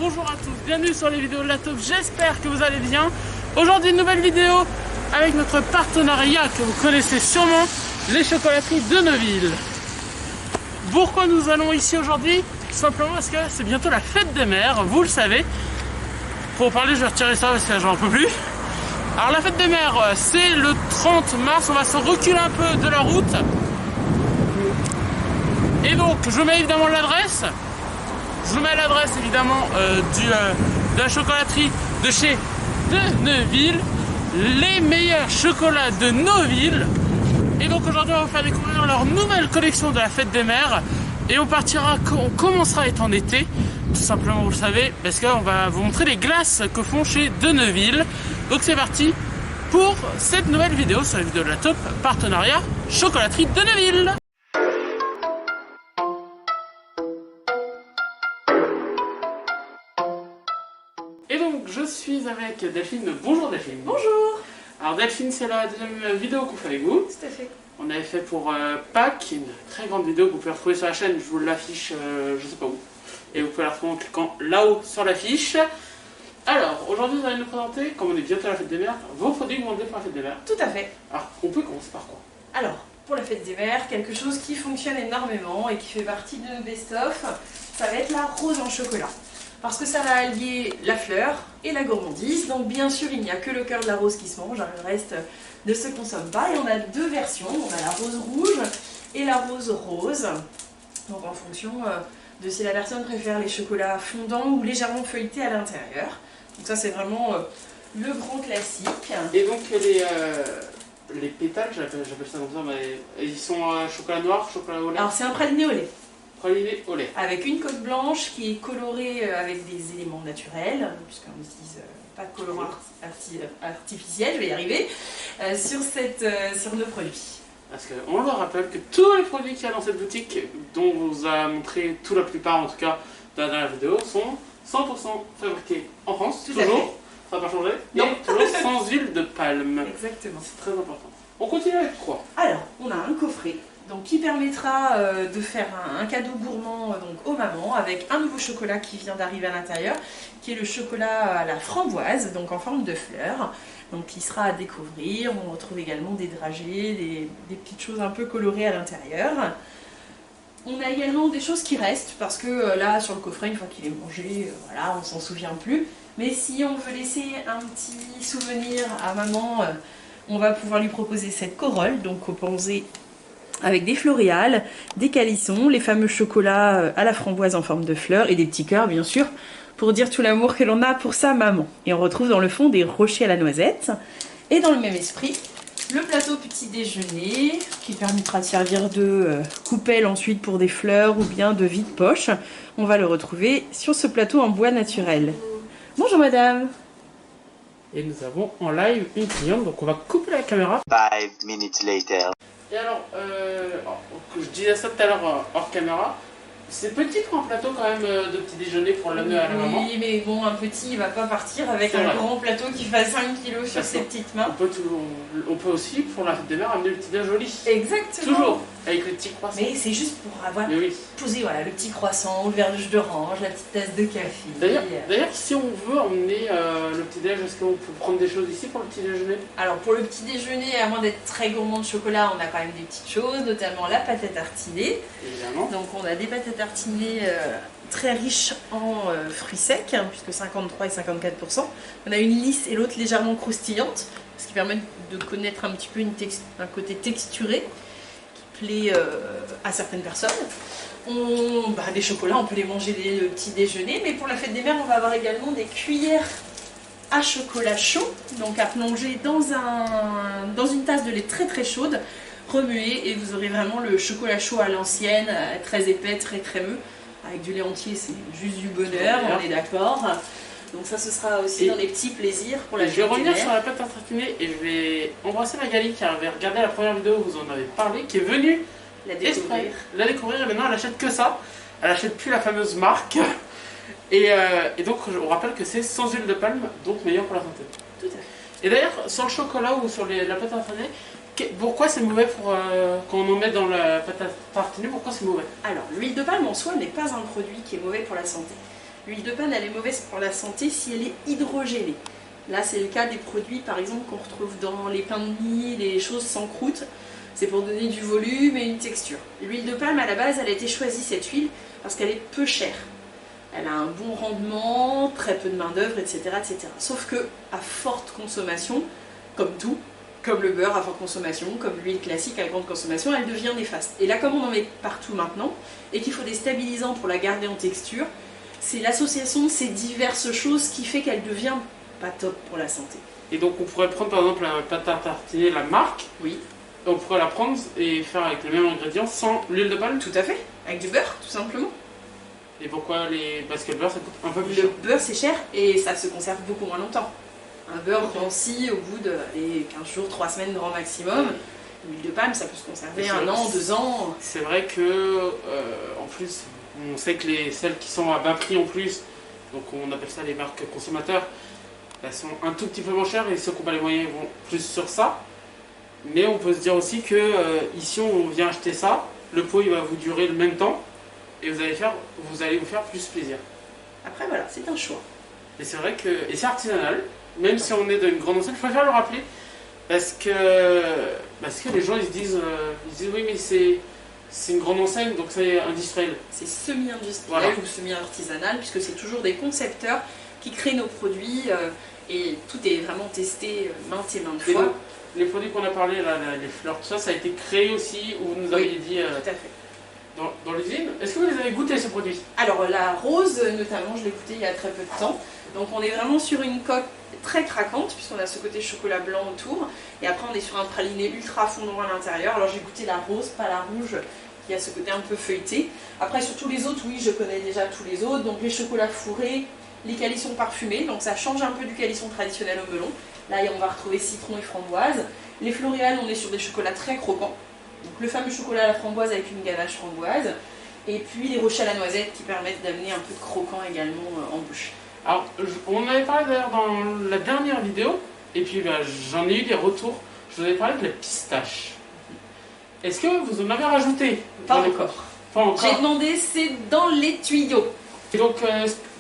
bonjour à tous, bienvenue sur les vidéos de la Taupe, j'espère que vous allez bien. Aujourd'hui une nouvelle vidéo avec notre partenariat que vous connaissez sûrement, les chocolateries de Neuville. Pourquoi nous allons ici aujourd'hui? Tout simplement parce que c'est bientôt la fête des mères, vous le savez. Pour parler, je vais retirer ça parce que j'en peux plus. Alors la fête des mères, c'est le 30 mars, on va se reculer un peu de la route. Et donc je mets évidemment l'adresse. Je vous mets l'adresse évidemment de la chocolaterie de chez de Neuville, les meilleurs chocolats de Neuville. Et donc aujourd'hui on va vous faire découvrir leur nouvelle collection de la fête des mères. Et on commencera à être en été, tout simplement vous le savez, parce qu'on va vous montrer les glaces que font chez de Neuville. Donc c'est parti pour cette nouvelle vidéo sur la vidéo de la Taupe, partenariat chocolaterie de Neuville. Et donc je suis avec Delphine. Bonjour Delphine. Bonjour. Alors Delphine, c'est la deuxième vidéo qu'on fait avec vous. Tout à fait. On avait fait pour Pâques, une très grande vidéo que vous pouvez retrouver sur la chaîne, je vous l'affiche je sais pas où. Et vous pouvez la retrouver en cliquant là-haut sur l'affiche. Alors, aujourd'hui vous allez nous présenter, comme on est bientôt à la fête des mères, vos produits que vous vendez pour la fête des mères. Tout à fait. Alors, on peut commencer par quoi? Alors, pour la fête des mères, quelque chose qui fonctionne énormément et qui fait partie de nos best-of, ça va être la rose en chocolat. Parce que ça va allier la fleur et la gourmandise. Donc bien sûr, il n'y a que le cœur de la rose qui se mange, le reste ne se consomme pas. Et on a deux versions, on a la rose rouge et la rose rose. Donc en fonction de si la personne préfère les chocolats fondants ou légèrement feuilletés à l'intérieur. Donc ça c'est vraiment le grand classique. Et donc les pétales, j'appelle ça comme ça, mais ils sont chocolat noir, chocolat au lait. Alors c'est un praliné au lait. Praliné au lait. Avec une coque blanche qui est colorée avec des éléments naturels, puisqu'on n'utilise pas de colorant artificiel, je vais y arriver, sur nos produits. Parce qu'on leur rappelle que tous les produits qu'il y a dans cette boutique, dont on vous a montré tout la plupart en tout cas dans la dernière vidéo, sont 100% fabriqués en France, toujours, ça n'a pas changé, non. Et toujours sans huile de palme. Exactement. C'est très important. On continue avec quoi? Alors, on a un coffret donc, qui permettra de faire un cadeau gourmand donc, aux mamans avec un nouveau chocolat qui vient d'arriver à l'intérieur, qui est le chocolat à la framboise, donc en forme de fleur, donc qui sera à découvrir. On retrouve également des dragées, des petites choses un peu colorées à l'intérieur. On a également des choses qui restent, parce que là, sur le coffret, une fois qu'il est mangé, voilà, on ne s'en souvient plus. Mais si on veut laisser un petit souvenir à maman, on va pouvoir lui proposer cette corolle, donc composée avec des floréales, des calissons, les fameux chocolats à la framboise en forme de fleurs et des petits cœurs, bien sûr, pour dire tout l'amour que l'on a pour sa maman. Et on retrouve dans le fond des rochers à la noisette. Et dans le même esprit, le plateau petit déjeuner qui permettra de servir de coupelle ensuite pour des fleurs ou bien de vide-poche. On va le retrouver sur ce plateau en bois naturel. Bonjour madame. Et nous avons en live une cliente, donc on va couper la caméra. 5 minutes later. Et alors, je disais ça tout à l'heure hors caméra, c'est petit pour un plateau quand même de petit déjeuner pour l'amener à la maman. Oui, mais bon, un petit, il va pas partir avec C'est un vrai. grand plateau qui fait 5 kg sur ses petites mains. On peut aussi, pour la fête des mères, amener le petit déj joli. Exactement. Toujours, avec le petit croissant. Mais c'est juste pour avoir Mais oui. posé voilà, le petit croissant, le verre de jus d'orange, la petite tasse de café. D'ailleurs, si on veut emmener le petit déj, est-ce qu'on peut prendre des choses ici pour le petit déjeuner? Alors pour le petit déjeuner, à moins d'être très gourmand de chocolat, on a quand même des petites choses, notamment la pâte à tartiner. Évidemment. Donc on a des pâtes à tartiner très riches en fruits secs, hein, puisque 53 et 54%. On a une lisse et l'autre légèrement croustillante, ce qui permet de connaître un petit peu un côté texturé qui plaît à certaines personnes. Des chocolats, on peut les manger dès le petit déjeuner, mais pour la fête des mères, on va avoir également des cuillères à chocolat chaud, donc à plonger dans une tasse de lait très très chaude, remuer, et vous aurez vraiment le chocolat chaud à l'ancienne, très épais, très crémeux. Avec du lait entier, c'est juste du bonheur, on est d'accord. Donc ça, ce sera aussi dans les petits plaisirs pour la fête des mères. Je vais revenir sur la pâte à tartiner et je vais embrasser Magali qui avait regardé la première vidéo où vous en avez parlé, qui est venue la découvrir et maintenant elle achète que ça. Elle achète plus la fameuse marque. Et donc on rappelle que c'est sans huile de palme, donc meilleur pour la santé. Tout à fait. Et d'ailleurs, sur le chocolat ou sur la pâte à tartiner, pourquoi c'est mauvais quand on en met dans la pâte à tartiner, pourquoi c'est mauvais? Alors, l'huile de palme en soi n'est pas un produit qui est mauvais pour la santé. L'huile de palme, elle est mauvaise pour la santé si elle est hydrogélée. Là, c'est le cas des produits, par exemple, qu'on retrouve dans les pains de mie, les choses sans croûte. C'est pour donner du volume et une texture. L'huile de palme, à la base, elle a été choisie, cette huile, parce qu'elle est peu chère. Elle a un bon rendement, très peu de main d'œuvre, etc., etc. Sauf que, à forte consommation, comme tout, comme le beurre à forte consommation, comme l'huile classique à grande consommation, elle devient néfaste. Et là, comme on en met partout maintenant, et qu'il faut des stabilisants pour la garder en texture, c'est l'association de ces diverses choses qui fait qu'elle devient pas top pour la santé. Et donc on pourrait prendre par exemple la pâte à tartiner, la marque, Oui, on pourrait la prendre et faire avec les mêmes ingrédients sans l'huile de palme. tout à fait. Avec du beurre, tout simplement. Et pourquoi les... Parce que le beurre ça coûte un peu plus Le cher. beurre, c'est cher et ça se conserve beaucoup moins longtemps. Un beurre ranci au bout de 15 jours, 3 semaines grand maximum. L'huile de palme, ça peut se conserver C'est 1 vrai. an, 2 ans. C'est vrai que, en plus, on sait que celles qui sont à bas prix en plus, donc on appelle ça les marques consommateurs, elles sont un tout petit peu moins chères et ceux qui n'ont pas les moyens vont plus sur ça. Mais on peut se dire aussi que ici on vient acheter ça, le pot il va vous durer le même temps et vous allez vous faire plus plaisir. Après, voilà, c'est un choix. Et c'est vrai que, et c'est artisanal, même si on est dans une grande enseigne, je préfère le rappeler parce que les gens ils se disent oui mais c'est une grande enseigne donc c'est industriel. C'est semi-industriel Voilà. ou semi-artisanal puisque c'est toujours des concepteurs qui créent nos produits et tout est vraiment testé maintes et maintes Et fois. donc, les produits qu'on a parlé, là, les fleurs, tout ça, ça a été créé aussi, où vous nous aviez dit Tout à fait. dans l'usine. Est-ce que vous les avez goûté ces produits? Alors la rose notamment, je l'ai goûté il y a très peu de temps. Donc on est vraiment sur une coque très craquante puisqu'on a ce côté chocolat blanc autour. Et après on est sur un praliné ultra fondant à l'intérieur. Alors j'ai goûté la rose, pas la rouge, qui a ce côté un peu feuilleté. Après sur tous les autres, oui, je connais déjà tous les autres. Donc les chocolats fourrés, les calissons parfumés, donc ça change un peu du calisson traditionnel au melon. Là on va retrouver citron et framboise. Les floréales, on est sur des chocolats très croquants. Donc le fameux chocolat à la framboise avec une ganache framboise. Et puis les rochers à la noisette qui permettent d'amener un peu de croquant également en bouche. Alors, on en avait parlé d'ailleurs dans la dernière vidéo, et puis j'en ai eu des retours. Je vous avais parlé de la pistache. Est-ce que vous en avez rajouté? Pas dans les encore. coffres? Pas encore. J'ai demandé, c'est dans les tuyaux. Et donc,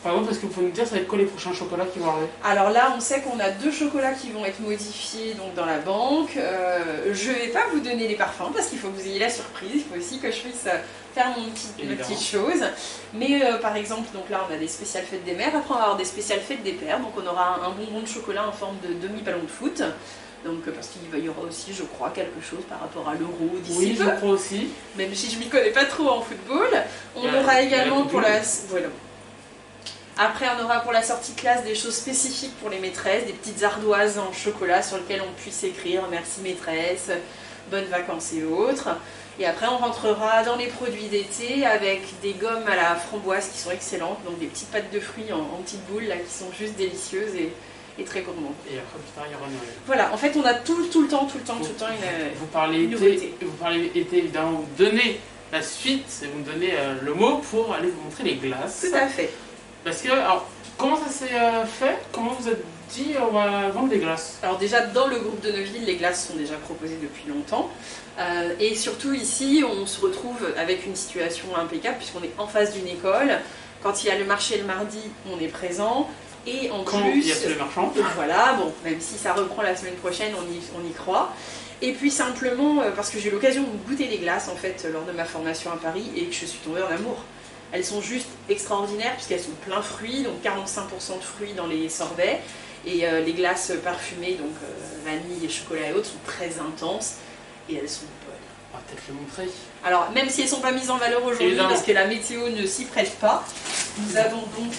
par exemple, est-ce que vous pouvez nous dire ça va être quoi les prochains chocolats qui vont arriver? Alors là, on sait qu'on a 2 chocolats qui vont être modifiés donc, dans la banque. Je ne vais pas vous donner les parfums parce qu'il faut que vous ayez la surprise. Il faut aussi que je puisse faire mes petites choses. Mais par exemple, donc là, on a des spéciales fêtes des mères. Après, on va avoir des spéciales fêtes des pères. Donc on aura un bonbon de chocolat en forme de demi-ballon de foot. Donc parce qu'il y aura aussi, je crois, quelque chose par rapport à l'euro d'ici Oui, peu. je crois aussi. Même si je m'y connais pas trop en football. On Il y a aura la également Coupe pour du la... Monde. Voilà. Après, on aura pour la sortie de classe des choses spécifiques pour les maîtresses, des petites ardoises en chocolat sur lesquelles on puisse écrire « Merci maîtresse »,« Bonnes vacances » et autres. Et après, on rentrera dans les produits d'été avec des gommes à la framboise qui sont excellentes, donc des petites pâtes de fruits en petites boules là, qui sont juste délicieuses et très gourmandes. Et après, plus tard, il y aura Noël. Voilà, en fait, on a tout le temps une... Vous parlez une été, nouveauté. vous parlez été, évidemment, vous me donnez la suite, et vous me donnez le mot pour aller vous montrer les glaces. Tout à fait. Parce que, alors, comment ça s'est fait? Comment vous êtes dit on va vendre des glaces? Alors déjà, dans le groupe de Neuville, les glaces sont déjà proposées depuis longtemps. Et surtout ici, on se retrouve avec une situation impeccable puisqu'on est en face d'une école. Quand il y a le marché le mardi, on est présent. Et en Quand plus, il y a tous les marchands. voilà, bon, même si ça reprend la semaine prochaine, on y croit. Et puis simplement, parce que j'ai eu l'occasion de goûter les glaces en fait lors de ma formation à Paris et que je suis tombée en amour. Elles sont juste extraordinaires puisqu'elles sont plein fruits, donc 45% de fruits dans les sorbets. Et les glaces parfumées, donc vanille, chocolat et autres, sont très intenses et elles sont bonnes. On va peut-être le montrer. Alors, même si elles ne sont pas mises en valeur aujourd'hui Évidemment. parce que la météo ne s'y prête pas, nous avons donc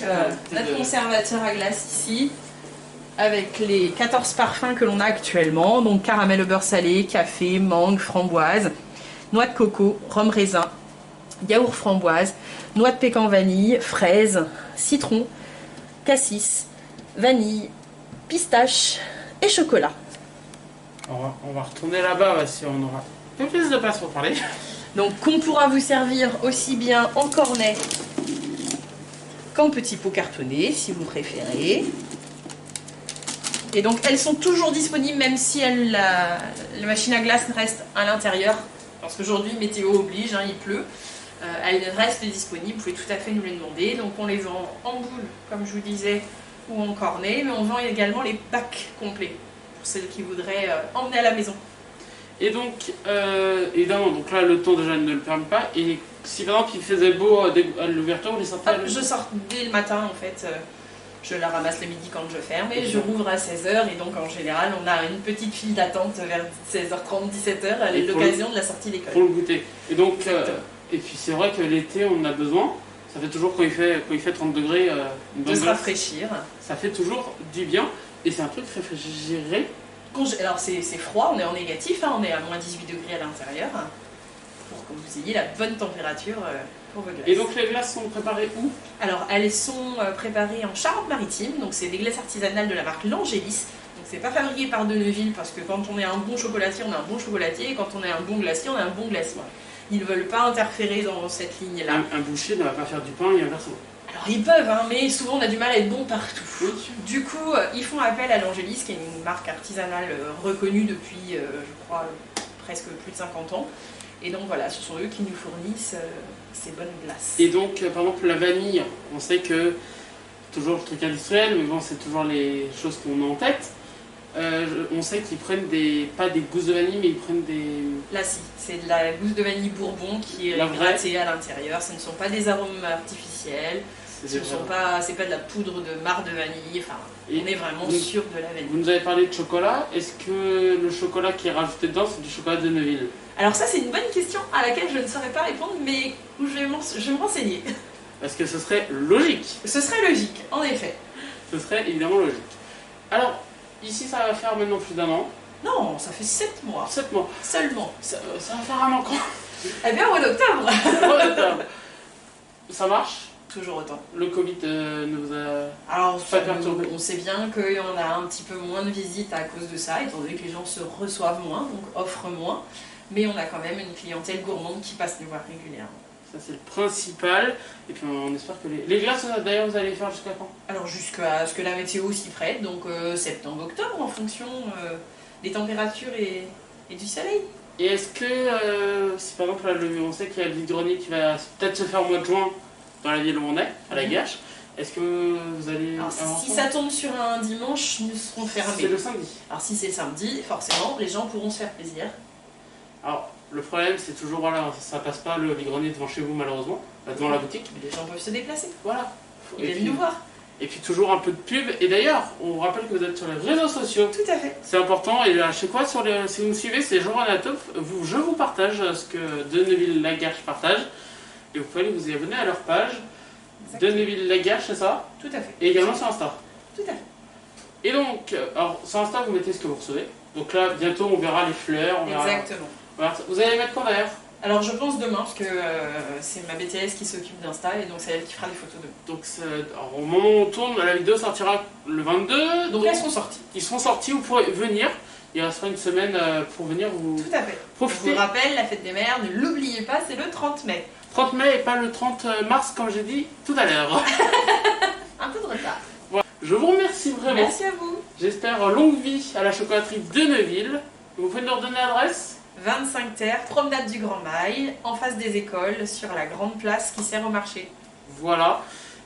notre conservateur à glace ici avec les 14 parfums que l'on a actuellement. Donc caramel au beurre salé, café, mangue, framboise, noix de coco, rhum raisin, yaourt framboise, noix de pécan vanille, fraise, citron, cassis, vanille, pistache et chocolat. On va retourner là-bas parce qu'on aura un peu plus de place pour parler. Donc qu'on pourra vous servir aussi bien en cornet qu'en petit pot cartonné si vous préférez. Et donc elles sont toujours disponibles même si la machine à glace reste à l'intérieur. Parce qu'aujourd'hui météo oblige, hein, il pleut. elles restent disponibles, vous pouvez tout à fait nous les demander. Donc on les vend en boule, comme je vous disais, ou en cornet, mais on vend également les packs complets, pour celles qui voudraient emmener à la maison. Et donc, évidemment, donc là, le temps déjà ne le permet pas. Et si par exemple il faisait beau à l'ouverture, vous les sortez à Je sors dès le matin, en fait. Je la ramasse le midi quand je ferme et je rouvre à 16h. Et donc, en général, on a une petite file d'attente vers 16h30, 17h à l'occasion de la sortie d'école. Pour le goûter. Et donc, et puis c'est vrai que l'été, on en a besoin. Ça fait toujours, quand il fait 30 degrés, une bonne de se glace, rafraîchir. ça fait toujours du bien. Et c'est un truc réfrigéré. Alors c'est froid, on est en négatif, hein, on est à moins 18 degrés à l'intérieur, pour que vous ayez la bonne température pour vos glaces. Et donc les glaces sont préparées où? Alors elles sont préparées en Charente-Maritime, donc c'est des glaces artisanales de la marque L'Angélis. Donc c'est pas fabriqué par De Neuville, parce que quand on est un bon chocolatier, on a un bon chocolatier, et quand on est un bon glacier, on a un bon glacier. Ils ne veulent pas interférer dans cette ligne-là. Un boucher ne va pas faire du pain et inversement. Alors ils peuvent, hein, mais souvent on a du mal à être bon partout. Oui. Du coup, ils font appel à L'Angélis, qui est une marque artisanale reconnue depuis, je crois, presque plus de 50 ans. Et donc voilà, ce sont eux qui nous fournissent ces bonnes glaces. Et donc, par exemple, la vanille, on sait que, toujours le truc industriel, mais bon, c'est toujours les choses qu'on a en tête. On sait qu'ils prennent pas des gousses de vanille, mais ils prennent des... Là, si, c'est de la gousse de vanille Bourbon qui est grattée à l'intérieur. Ce ne sont pas des arômes artificiels. C'est pas de la poudre de marc de vanille, enfin, on est vraiment sûr de la vanille. Vous nous avez parlé de chocolat, est-ce que le chocolat qui est rajouté dedans, c'est du chocolat de Neuville? Alors ça, c'est une bonne question à laquelle je ne saurais pas répondre, mais où je vais me renseigner. Parce que ce serait logique. Ce serait logique, en effet. Ce serait évidemment logique. Alors, ici, ça va faire maintenant plus d'un an. Non, ça fait 7 mois. 7 mois. Seulement. Ça va faire un an quand? Eh bien, au mois d'octobre. Ça marche? Toujours autant. Le Covid ne vous a Alors, pas perturbé? On sait bien qu'il y en a un petit peu moins de visites à cause de ça, étant donné que les gens se reçoivent moins, donc offrent moins. Mais on a quand même une clientèle gourmande qui passe nous voir régulièrement. Ça, c'est le principal. Et puis, on espère que les glaces, d'ailleurs, vous allez les faire jusqu'à quand? Alors, jusqu'à ce que la météo s'y prête, donc septembre-octobre, en fonction des températures et du soleil. Et est-ce que, si par exemple, là, on sait qu'il y a le vide-grenier qui va peut-être se faire au mois de juin dans la ville où on est, à la Gâche, est-ce que vous allez... Alors, si ça tombe sur un dimanche, nous serons fermés. C'est le samedi. Alors, si c'est le samedi, forcément, les gens pourront se faire plaisir. Alors, le problème, c'est toujours, voilà, ça passe pas le vide-grenier devant chez vous, malheureusement, devant la boutique. Les gens peuvent se déplacer. Voilà. Ils viennent nous voir. Et puis toujours un peu de pub. Et d'ailleurs, on vous rappelle que vous êtes sur les réseaux sociaux. Tout à fait. C'est important. Et à chaque fois, si vous me suivez, c'est Jean Anatop. Je vous partage ce que De Neuville-Lagarche partage. Et vous pouvez aller vous y abonner à leur page. De Neuville-Lagarche, c'est ça? Tout à fait. Et également sur Insta. Tout à fait. Et donc, alors sur Insta, vous mettez ce que vous recevez. Donc là, bientôt, on verra les fleurs. Exactement. Voilà. Vous allez mettre quand d'ailleurs? Alors je pense demain, parce que c'est ma BTS qui s'occupe d'Insta et donc c'est elle qui fera les photos demain. Donc au moment où on tourne, la vidéo sortira le 22. Donc là, ils sont sortis. Ils seront sortis, vous pourrez venir. Il restera une semaine pour venir vous Tout à fait. profiter. Je vous rappelle, la fête des mères, ne l'oubliez pas, c'est le 30 mai. 30 mai et pas le 30 mars comme j'ai dit tout à l'heure. Un peu de retard. Voilà. Je vous remercie vraiment. Merci à vous. J'espère longue vie à la chocolaterie de Neuville. Vous pouvez nous redonner l'adresse? 25 Terre, promenade du Grand Mail, en face des écoles, sur la grande place qui sert au marché. Voilà.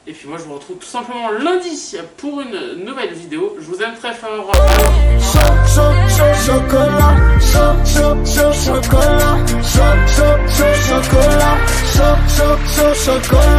Et puis moi je vous retrouve tout simplement lundi pour une nouvelle vidéo. Je vous aime très fort. Chocolat, chocolat, chocolat, chocolat.